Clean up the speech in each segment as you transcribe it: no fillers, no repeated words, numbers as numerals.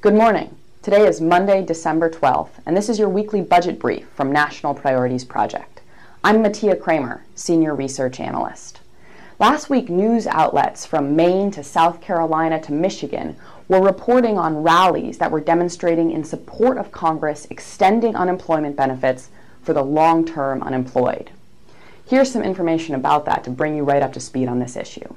Good morning. Today is Monday, December 12th, and this is your weekly budget brief from National Priorities Project. I'm Mattia Kramer, Senior Research Analyst. Last week, news outlets from Maine to South Carolina to Michigan were reporting on rallies that were demonstrating in support of Congress extending unemployment benefits for the long-term unemployed. Here's some information about that to bring you right up to speed on this issue.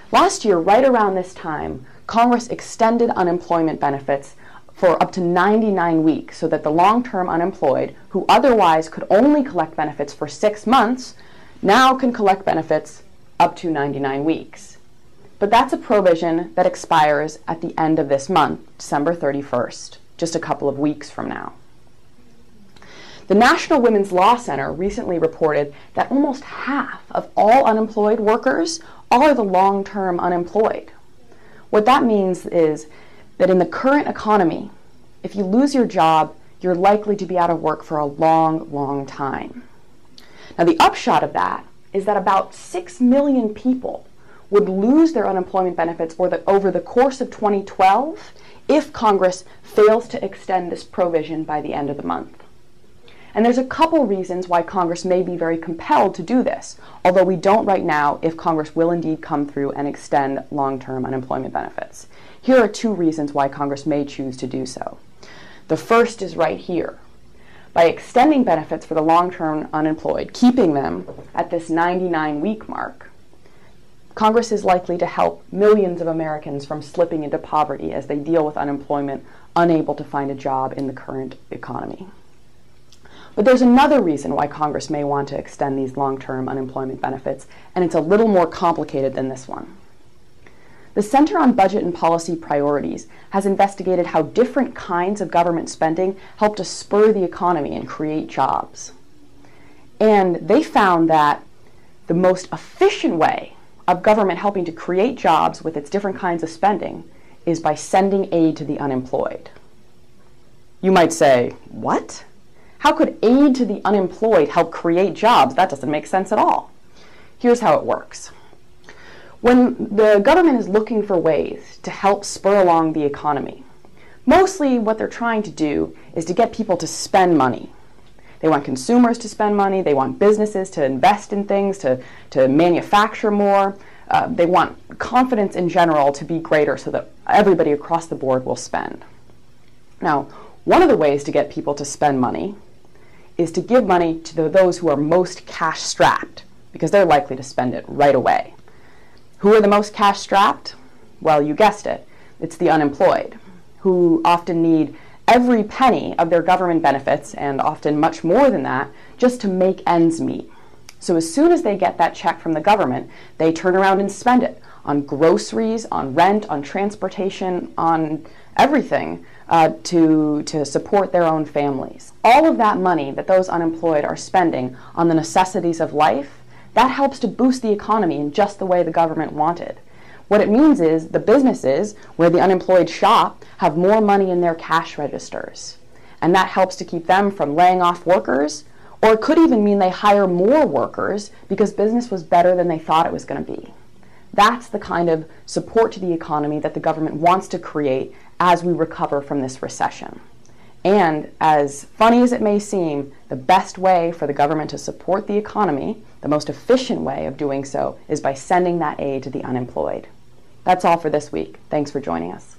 Last year, right around this time, Congress extended unemployment benefits for up to 99 weeks so that the long-term unemployed, who otherwise could only collect benefits for 6 months, now can collect benefits up to 99 weeks. But that's a provision that expires at the end of this month, December 31st, just a couple of weeks from now. The National Women's Law Center recently reported that almost half of all unemployed workers are the long-term unemployed. What that means is that in the current economy, if you lose your job, you're likely to be out of work for a long, long time. Now, the upshot of that is that about 6 million people would lose their unemployment benefits over the course of 2012 if Congress fails to extend this provision by the end of the month. And there's a couple reasons why Congress may be very compelled to do this, although we don't right now if Congress will indeed come through and extend long-term unemployment benefits. Here are 2 reasons why Congress may choose to do so. The first is right here. By extending benefits for the long-term unemployed, keeping them at this 99-week mark, Congress is likely to help millions of Americans from slipping into poverty as they deal with unemployment, unable to find a job in the current economy. But there's another reason why Congress may want to extend these long-term unemployment benefits, and it's a little more complicated than this one. The Center on Budget and Policy Priorities has investigated how different kinds of government spending help to spur the economy and create jobs. And they found that the most efficient way of government helping to create jobs with its different kinds of spending is by sending aid to the unemployed. You might say, what? How could aid to the unemployed help create jobs? That doesn't make sense at all. Here's how it works. When the government is looking for ways to help spur along the economy, mostly what they're trying to do is to get people to spend money. They want consumers to spend money. They want businesses to invest in things, to manufacture more. They want confidence in general to be greater so that everybody across the board will spend. Now, one of the ways to get people to spend money is to give money to those who are most cash-strapped, because they're likely to spend it right away. Who are the most cash-strapped? Well, you guessed it. It's the unemployed, who often need every penny of their government benefits, and often much more than that, just to make ends meet. So as soon as they get that check from the government, they turn around and spend it on groceries, on rent, on transportation, on everything to support their own families. All of that money that those unemployed are spending on the necessities of life, that helps to boost the economy in just the way the government wanted. What it means is the businesses where the unemployed shop have more money in their cash registers. And that helps to keep them from laying off workers, or it could even mean they hire more workers because business was better than they thought it was going to be. That's the kind of support to the economy that the government wants to create as we recover from this recession. And as funny as it may seem, the best way for the government to support the economy, the most efficient way of doing so, is by sending that aid to the unemployed. That's all for this week. Thanks for joining us.